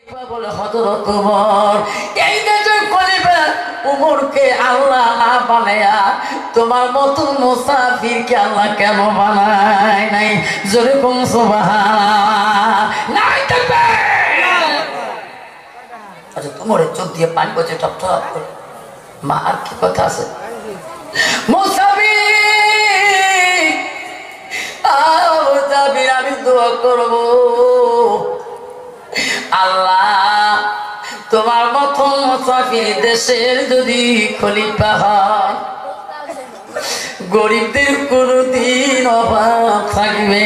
বলে হযরত ওমর এই দেশের খলিফা ওমরকে আল্লাহ না বানায়া তোমার মতো মুসাফিরকে আল্লাহ কেন বানায় নাই? জোরে কোন সুবহানাল্লাহ। নাই তাকবীর। আচ্ছা তোমার চোখ দিয়ে পানি পড়ছে টপ টপ করে। মা আর কি কথা আছে? মুসাফির মুসাফির আমি দোয়া করব আল্লাহ তোমার মতো মুসাফির দেশের যদি খলিফা হয় গরিবদের কোনদিন অভাব থাকবে।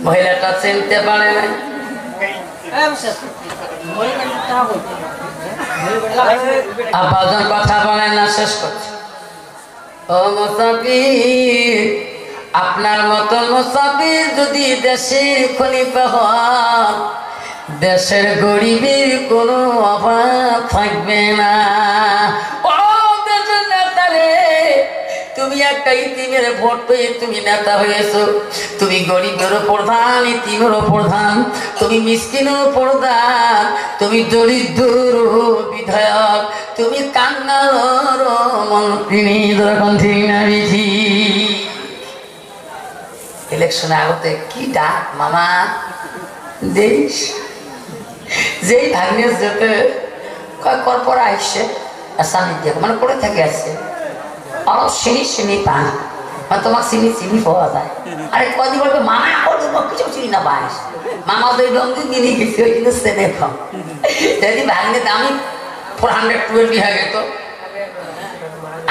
মহিলাটা চিনতে পারে না। আব্বাজান কথা বলেন না, শেষ করছে। ও মুসাফির আপনার মতো মুসাফির যদি দেশের খলিফা হন দেশের গরিবের কোনো অভাব থাকবে না। ও দেশের নেতা রে, তুমি একটা ইতিমের ভোট পেয়ে তুমি নেতা হয়েছো। তুমি গরিবেরও প্রধান, ইতিমেরও প্রধান, তুমি মিসকিনেরও প্রধান, তুমি দরিদ্র বিধায়ক, তুমি কাঙ্গাল মন্ত্রী। যখন ঠিক না বিধি ইলেকশনে আগতে কি ডাক মামা দেশ যেই ভাগ্নে যেতে কর পর আসছে স্বামী দিয়ে মানে পড়ে থেকে আসছে আরো চিনি পান মানে তোমার চিনি পাওয়া যায়। আরে কদিন বলবে মামা করবো কিছু চিনি না পাস মামা তো রঙিন কিনে গেছি ওই কিন্তু চেনে কম যদি ভাগ্নে আমি 412 হয়ে গেত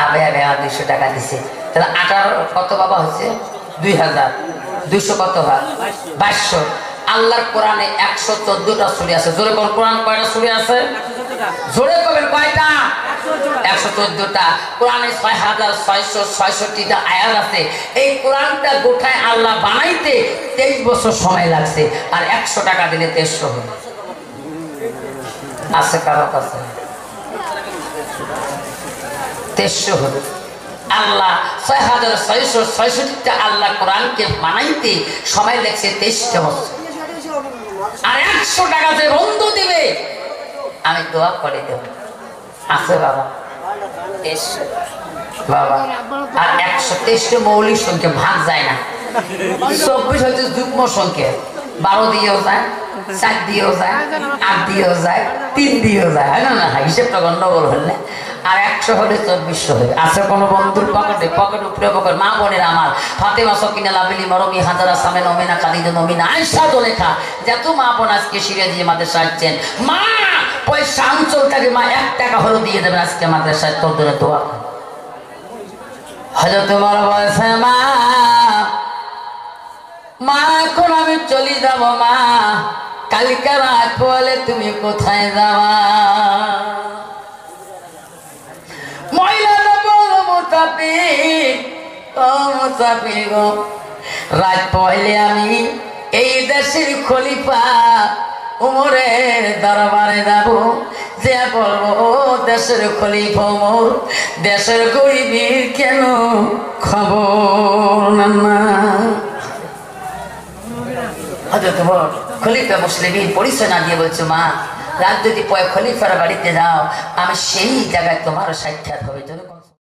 আবে 200 টাকা দিছে তাহলে 18 কত বাবা হচ্ছে 2000 200 কত হয় 2200। আল্লাহর কোরআনে 114টা সূরা আছে। জোরে কোন কোরআন কয়টা সূরা আছে? জোরে কবেন কয়টা? 114টা। কোরআনে 6666টা আয়াত আছে। এই কোরআনটা গোটায় আল্লাহ বানাইতে 23 বছর সময় লাগছে আর 100 টাকা দিলে 2300 হলো। আছে কারো কাছে 2300 হলো। আল্লাহ 6666টা আল্লাহ কোরআনকে বানাইতে সময় লাগছে 23টা বছর আর 100 টাকা যে বন্ধু দিবে আমি দোয়া করে দেব। আছে বাবা বাবা আর 123টা মৌলিক সংখ্যা ভাগ যায় না। 24 হচ্ছে যুগ্ম সংখ্যা, 12 দিয়েও যায়, 4 দিয়েও যায়, 8 দিয়েও যায়, 3 দিয়েও যায়, হয় না? হিসেবটা গন্ডগোল হলে আর 100 হলে 2400 হবে। আছে কোনো বন্ধুর পকেটে পকেট উপরে পকেট মা বোনের আমার ফাতেমা সকিনা লাবিলি মরমি হাজারা সামে নমিনা খালিদ নমিনা আয়েশা দোলেখা যত মা বোন আজকে সিরিয়া দিয়ে মাদ্রাসায় আসছেন মা পয়সা অঞ্চলটাকে মা 1 টাকা হলো দিয়ে দেবেন আজকে মাদ্রাসায় তোর জন্য দোয়া হয়তো তোমার বয়সে মা মা এখন আমি চলে যাব মা কালকে রাত বলে তুমি কোথায় যাবা? মহিলাটা বলল মুসাফির ও মুসাফির গো রাত পহলে আমি এই দেশের খলিফা উমরের দরবারে যাব যে বলবো ও দেশের খলিফা উমর দেশের গরিবের কেন খবর না? হযরত ওমর খলিফা মুসলিমিন পরিচয় না দিয়ে বলছো মা রাত যদি খলিফার বাড়িতে যাও আমি সেই জায়গায় তোমার সাক্ষাৎ হবে।